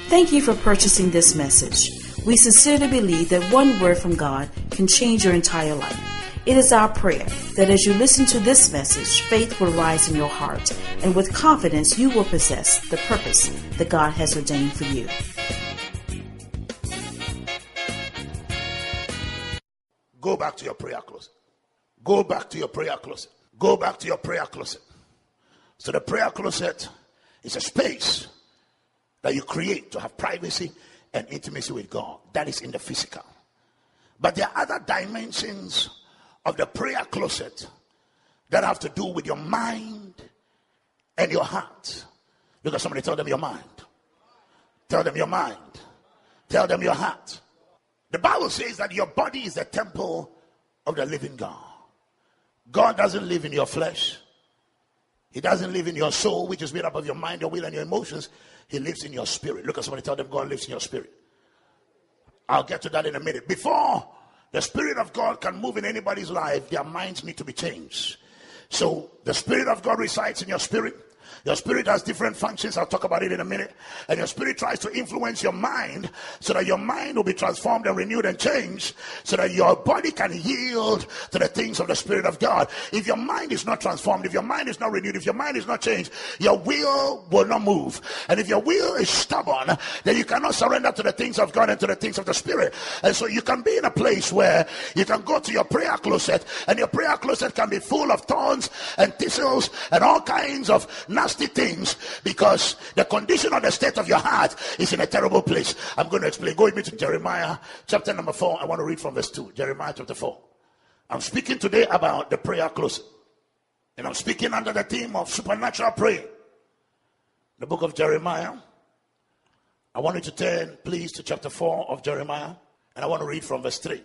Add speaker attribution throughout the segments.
Speaker 1: Thank you for purchasing this message. We sincerely believe that one word from God can change your entire life. It is our prayer that as you listen to this message, faith will rise in your heart, and with confidence you will possess the purpose that God has ordained for you.
Speaker 2: Go back to your prayer closet. Go back to your prayer closet. Go back to your prayer closet. So the prayer closet is a space that you create to have privacy and intimacy with God. That is in the physical. But there are other dimensions of the prayer closet that have to do with your mind and your heart. Look at somebody, tell them your mind. Tell them your mind. Tell them your heart. The Bible says that your body is the temple of the living God. God doesn't live in your flesh. He doesn't live in your soul, which is made up of your mind, your will, and your emotions. He lives in your spirit. Look at somebody, tell them God lives in your spirit. I'll get to that in a minute. Before the Spirit of God can move in anybody's life, their minds need to be changed. So the Spirit of God resides in your spirit. Your spirit has different functions. I'll talk about it in a minute. And your spirit tries to influence your mind so that your mind will be transformed and renewed and changed so that your body can yield to the things of the Spirit of God. If your mind is not transformed, if your mind is not renewed, if your mind is not changed, your will not move. And if your will is stubborn, then you cannot surrender to the things of God and to the things of the Spirit. And so you can be in a place where you can go to your prayer closet, and your prayer closet can be full of thorns and thistles and all kinds of nasty things, because the condition or the state of your heart is in a terrible place. I'm going to explain. Go with me to Jeremiah chapter number 4. I want to read from verse 2. Jeremiah chapter 4. I'm speaking today about the prayer closet, and I'm speaking under the theme of supernatural prayer. The book of Jeremiah. I want you to turn please to chapter 4 of Jeremiah, and I want to read from verse 3.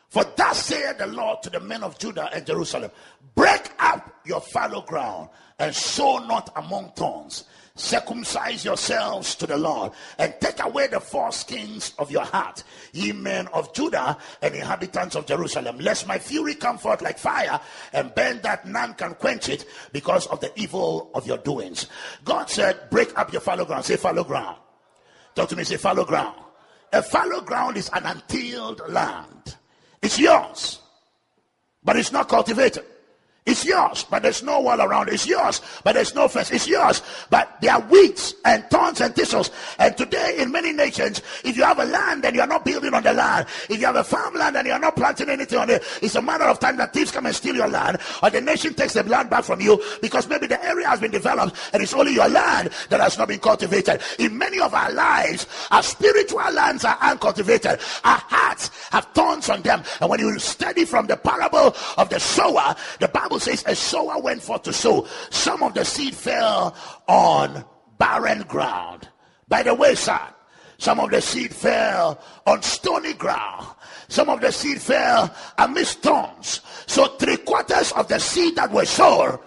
Speaker 2: For thus saith the Lord to the men of Judah and Jerusalem, break up your fallow ground and sow not among thorns. Circumcise yourselves to the Lord and take away the foreskins of your heart, ye men of Judah and inhabitants of Jerusalem, lest my fury come forth like fire and burn that none can quench it because of the evil of your doings. God said, break up your fallow ground. Say fallow ground. Talk to me, say fallow ground. A fallow ground is an untilled land. It's yours, but it's not cultivated. It's yours, but there's no wall around it. It's yours, but there's no fence. It's yours, but there are weeds and thorns and thistles. And today in many nations, if you have a land and you're not building on the land, if you have a farmland and you're not planting anything on it, it's a matter of time that thieves come and steal your land, or the nation takes the land back from you, because maybe the area has been developed and it's only your land that has not been cultivated. In many of our lives, our spiritual lands are uncultivated. Our hearts have thorns on them. And when you study from the parable of the sower, the Bible says a sower went forth to sow. Some of the seed fell on barren ground by the wayside. Some of the seed fell on stony ground. Some of the seed fell amidst thorns. So 3/4 of the seed that were sown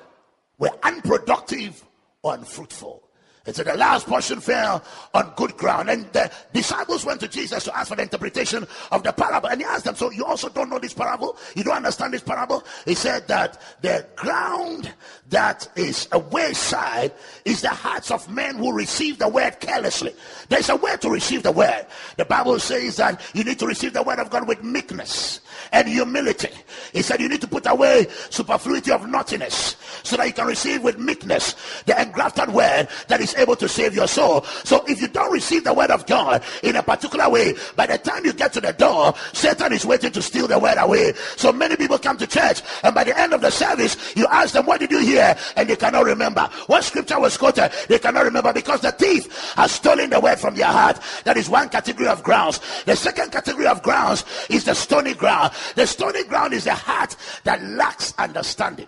Speaker 2: were unproductive or unfruitful. And so the last portion fell on good ground. And the disciples went to Jesus to ask for the interpretation of the parable. And he asked them, so you also don't know this parable? You don't understand this parable? He said that the ground that is a wayside is the hearts of men who receive the word carelessly. There's a way to receive the word. The Bible says that you need to receive the word of God with meekness and humility. He said you need to put away superfluity of naughtiness so that you can receive with meekness the engrafted word that is able to save your soul. So if you don't receive the word of God in a particular way, by the time you get to the door, Satan is waiting to steal the word away. So many people come to church, and by the end of the service, you ask them, what did you hear? And they cannot remember. What scripture was quoted? They cannot remember, because the thief has stolen the word from their heart. That is one category of grounds. The second category of grounds is the stony ground. The stony ground is the heart that lacks understanding.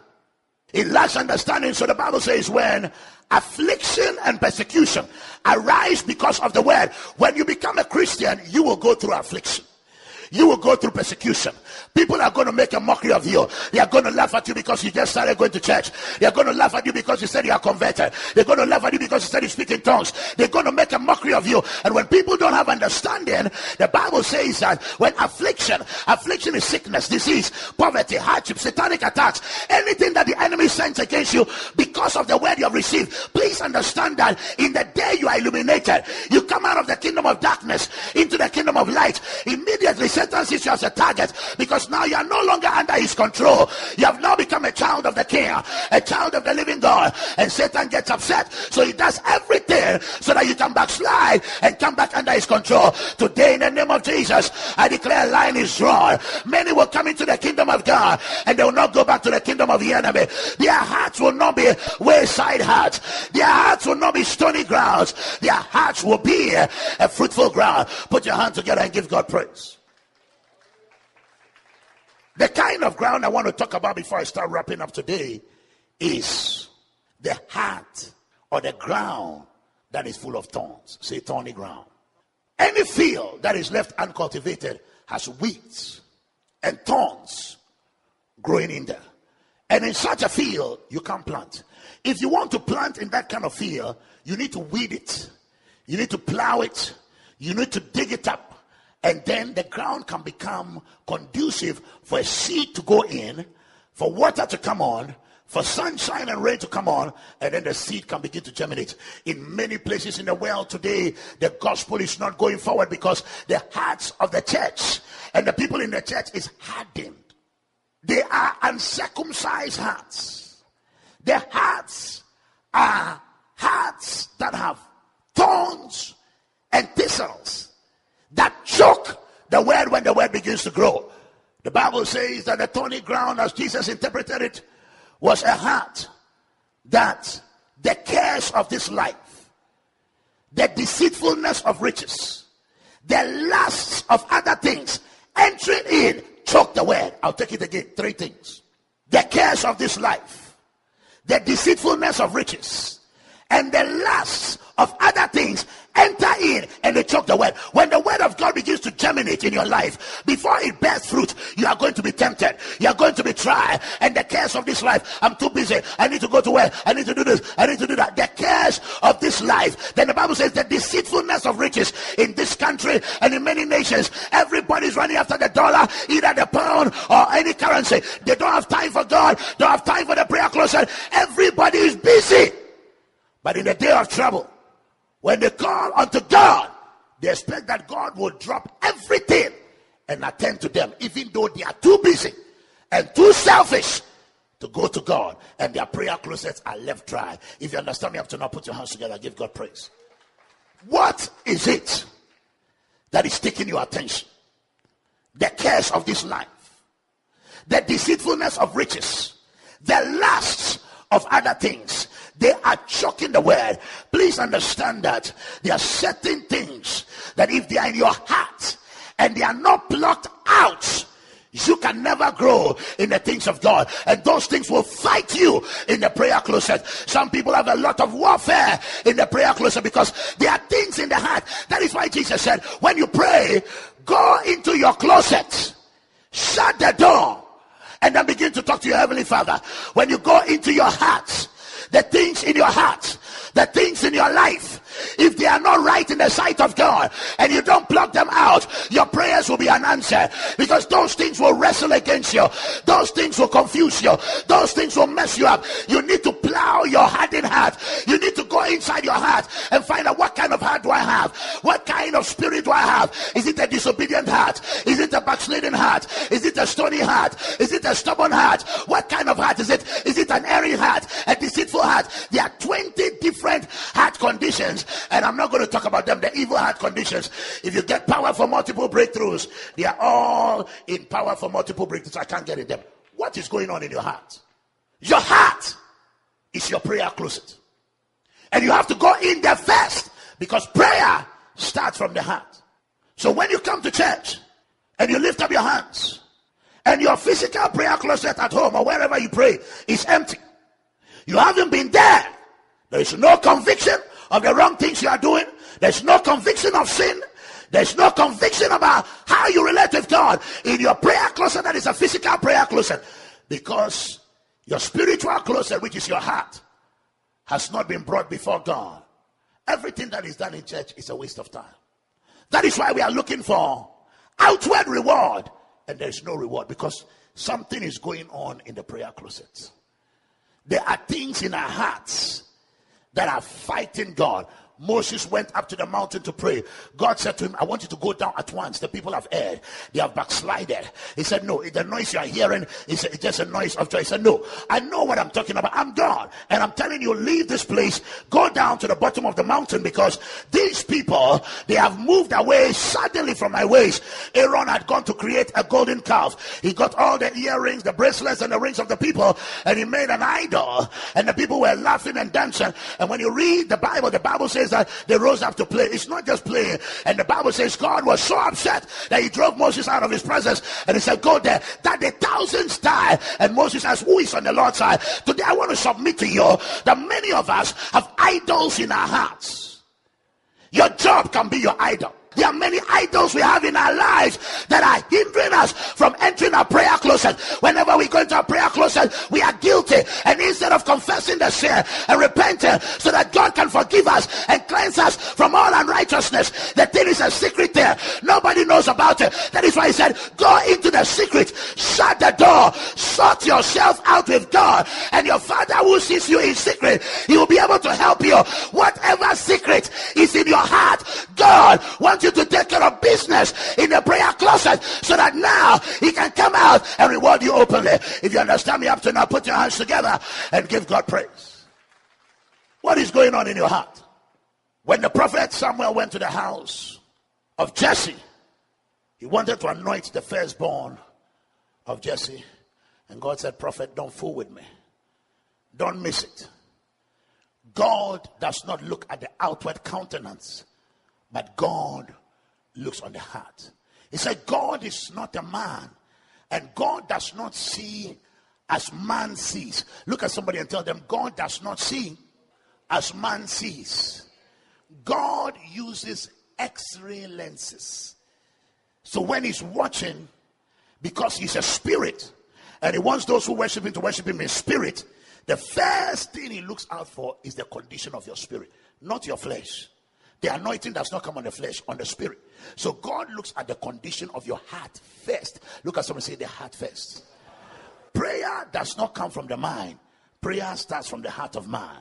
Speaker 2: It lacks understanding. So the Bible says when affliction and persecution arise because of the word, when you become a Christian, you will go through affliction. You will go through persecution. People are going to make a mockery of you. They are going to laugh at you because you just started going to church. They are going to laugh at you because you said you are converted. They're going to laugh at you because you said you speak in tongues. They're going to make a mockery of you. And when people don't have understanding, the Bible says that when affliction is sickness, disease, poverty, hardship, satanic attacks, anything that the enemy sends against you because of the word you have received, please understand that in the day you are illuminated, you come out of the kingdom of darkness into the kingdom of light. Immediately Satan sees you as a target, because now you are no longer under his control. You have now become a child of the king, a child of the living God, and Satan gets upset. So he does everything so that you can backslide and come back under his control. Today, in the name of Jesus, I declare a line is drawn. Many will come into the kingdom of God and they will not go back to the kingdom of the enemy. Their hearts will not be wayside hearts. Their hearts will not be stony grounds. Their hearts will be a fruitful ground. Put your hands together and give God praise. The kind of ground I want to talk about before I start wrapping up today is the heart or the ground that is full of thorns. Say thorny ground. Any field that is left uncultivated has weeds and thorns growing in there. And in such a field, you can't plant. If you want to plant in that kind of field, you need to weed it. You need to plow it. You need to dig it up. And then the ground can become conducive for a seed to go in, for water to come on, for sunshine and rain to come on, and then the seed can begin to germinate. In many places in the world today, the gospel is not going forward because the hearts of the church and the people in the church is hardened. They are uncircumcised hearts. Their hearts are hearts that have thorns and thistles that choke the word when the word begins to grow. The Bible says that the thorny ground, as Jesus interpreted it, was a heart that the cares of this life, the deceitfulness of riches, the lusts of other things entering in, choke the word. I'll take it again. 3 things. The cares of this life, the deceitfulness of riches, and the lusts of other things enter in and they choke the word. When the word of God begins to germinate in your life, before it bears fruit, you are going to be tempted. You are going to be tried. And the cares of this life, I'm too busy. I need to go to work. I need to do this. I need to do that. The cares of this life. Then the Bible says the deceitfulness of riches in this country and in many nations. Everybody's running after the dollar, either the pound or any currency. They don't have time for God. Don't have time for the prayer closet. Everybody is busy. But in the day of trouble, when they call unto God, they expect that God will drop everything and attend to them, even though they are too busy and too selfish to go to God, and their prayer closets are left dry. If you understand me up to now, put your hands together, give God praise. What is it that is taking your attention? The cares of this life, the deceitfulness of riches, the lusts of other things. They are choking the word. Please understand that there are certain things that if they are in your heart and they are not plucked out, you can never grow in the things of God. And those things will fight you in the prayer closet. Some people have a lot of warfare in the prayer closet because there are things in the heart. That is why Jesus said, when you pray, go into your closet, shut the door, and then begin to talk to your Heavenly Father. When you go into your heart, the things in your heart, the things in your life, if they are not right in the sight of God and you don't pluck them out, your prayers will be unanswered, because those things will wrestle against you. Those things will confuse you. Those things will mess you up. You need to plow your hardened heart. You need to go inside your heart and find out, what kind of heart do I have? What kind of spirit do I have? Is it a disobedient heart? Is it a backsliding heart? Is it a stony heart? Is it a stubborn heart? What kind of heart is it? Is it an erring heart? A deceitful heart? There are 20 different heart conditions, and I'm not going to talk about them, the evil heart conditions. If you get power for multiple breakthroughs, they are all in power for multiple breakthroughs. I can't get in them. What is going on in your heart? Your heart is your prayer closet, and you have to go in there first, because prayer starts from the heart. So when you come to church and you lift up your hands and your physical prayer closet at home or wherever you pray is empty, you haven't been there There is no conviction of the wrong things you are doing. There's no conviction of sin. There's no conviction about how you relate with God in your prayer closet. That is a physical prayer closet, because your spiritual closet, which is your heart, has not been brought before God. Everything that is done in church is a waste of time. That is why we are looking for outward reward, and there is no reward, because something is going on in the prayer closet. There are things in our hearts that are fighting God. Moses went up to the mountain to pray. God said to him, I want you to go down at once. The people have erred. They have backslided. He said, no, the noise you are hearing is just a noise of joy. He said, no, I know what I'm talking about. I'm God. And I'm telling you, leave this place. Go down to the bottom of the mountain, because these people, they have moved away suddenly from my ways. Aaron had gone to create a golden calf. He got all the earrings, the bracelets, and the rings of the people, and he made an idol. And the people were laughing and dancing. And when you read the Bible says that they rose up to play. It's not just playing. And the Bible says God was so upset that he drove Moses out of his presence, and he said, go there, that the thousands die. And Moses asked, who is on the Lord's side? Today I want to submit to you that many of us have idols in our hearts. Your job can be your idol. There are many idols we have in our lives that are hindering us from entering our prayer closet. Whenever we go into our prayer closet, we are guilty. And instead of confessing the sin and repenting so that God can forgive us and cleanse us from all unrighteousness, the thing is a secret there. Nobody knows about it. That is why he said, go into the secret, shut the door, sort yourself out with God, and your Father who sees you in secret, he will be able to help you. Whatever secret is in your heart, God wants you to take care of business in the prayer closet, so that now he can come out and reward you openly. If you understand me up to now, put your hands together and give God praise. What is going on in your heart? When the prophet Samuel went to the house of Jesse, he wanted to anoint the firstborn of Jesse, and God said, prophet, don't fool with me. Don't miss it. God does not look at the outward countenance, but God looks on the heart. He said, God is not a man, and God does not see as man sees. Look at somebody and tell them, God does not see as man sees. God uses X-ray lenses. So when he's watching, because he's a spirit, and he wants those who worship him to worship him in spirit, the first thing he looks out for is the condition of your spirit, not your flesh. The anointing does not come on the flesh, on the spirit. So God looks at the condition of your heart first. Look at someone, say the heart first. Prayer does not come from the mind. Prayer starts from the heart of man.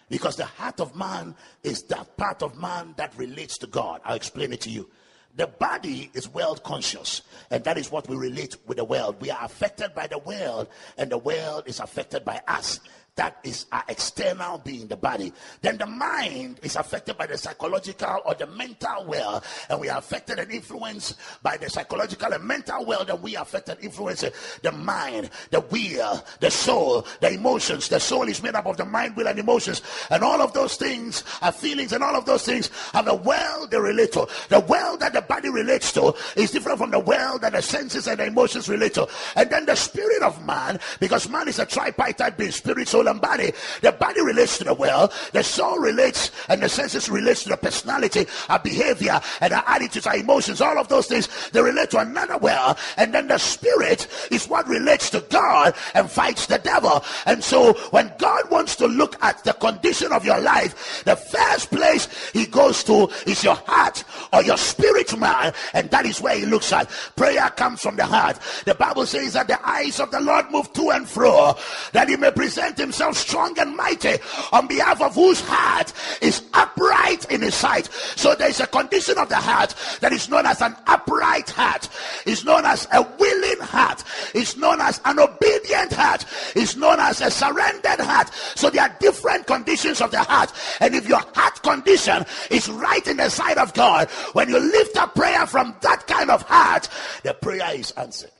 Speaker 2: Because the heart of man is that part of man that relates to God. I'll explain it to you. The body is world conscious, and that is what we relate with the world. We are affected by the world, and the world is affected by us. That is our external being, the body. Then the mind is affected by the psychological or the mental world, and we are affected and influenced by the psychological and mental world, and we are affected and influenced the mind, the will, the soul, the emotions. The soul is made up of the mind, will, and emotions, and all of those things are feelings, and all of those things have a world they relate to. The world that the body relates to is different from the world that the senses and the emotions relate to. And then the spirit of man, because man is a tripartite being, spirit, soul, and body. The body relates to the world, the soul relates, and the senses relates to the personality, our behavior, and our attitudes, our emotions. All of those things, they relate to another world. And then the spirit is what relates to God and fights the devil. And so when God wants to look at the condition of your life, the first place he goes to is your heart or your spirit man, and that is where he looks at. Prayer comes from the heart. The Bible says that the eyes of the Lord move to and fro, that he may present himself strong and mighty, on behalf of whose heart is upright in his sight. So there is a condition of the heart that is known as an upright heart, is known as a willing heart, is known as an obedient heart, is known as a surrendered heart. So there are different conditions of the heart, and if your heart condition is right in the sight of God, when you lift up prayer from that kind of heart, the prayer is answered.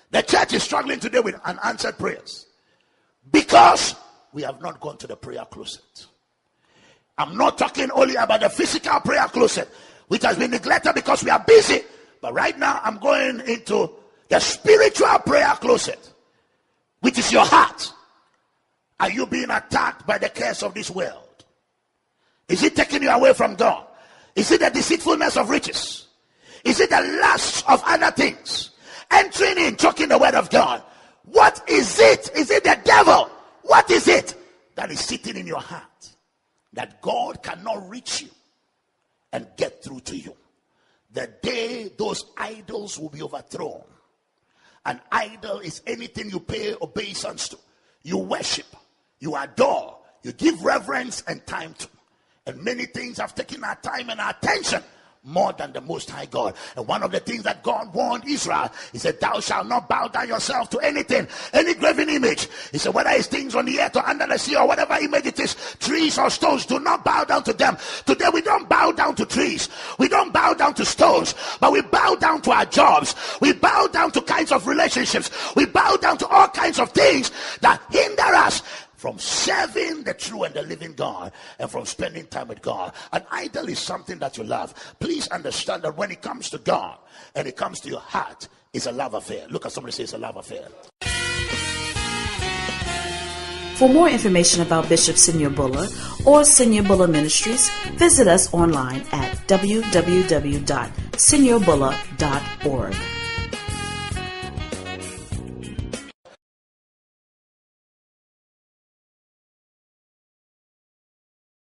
Speaker 2: The church is struggling today with unanswered prayers because we have not gone to the prayer closet. I'm not talking only about the physical prayer closet, which has been neglected because we are busy, but right now I'm going into the spiritual prayer closet, which is your heart. Are you being attacked by the cares of this world? Is it taking you away from God? Is it the deceitfulness of riches? Is it the lust of other things? Entering in, choking the word of God. What is it? Is it the devil? What is it that is sitting in your heart that God cannot reach you and get through to you? The day those idols will be overthrown. An idol is anything you pay obeisance to. You worship, you adore, you give reverence and time to. And many things have taken our time and our attention more than the Most High God. And one of the things that God warned Israel, he said, thou shalt not bow down yourself to anything, any graven image. He said, whether it's things on the earth or under the sea or whatever image it is, trees or stones, do not bow down to them. Today we don't bow down to trees, we don't bow down to stones, but we bow down to our jobs, we bow down to kinds of relationships, we bow down to all kinds of things that hinder us from serving the true and the living God and from spending time with God. An idol is something that you love. Please understand that when it comes to God and it comes to your heart, it's a love affair. Look at somebody say it's a love affair.
Speaker 1: For more information about Bishop Senor Buller or Senor Buller Ministries, visit us online at www.senorbuller.org.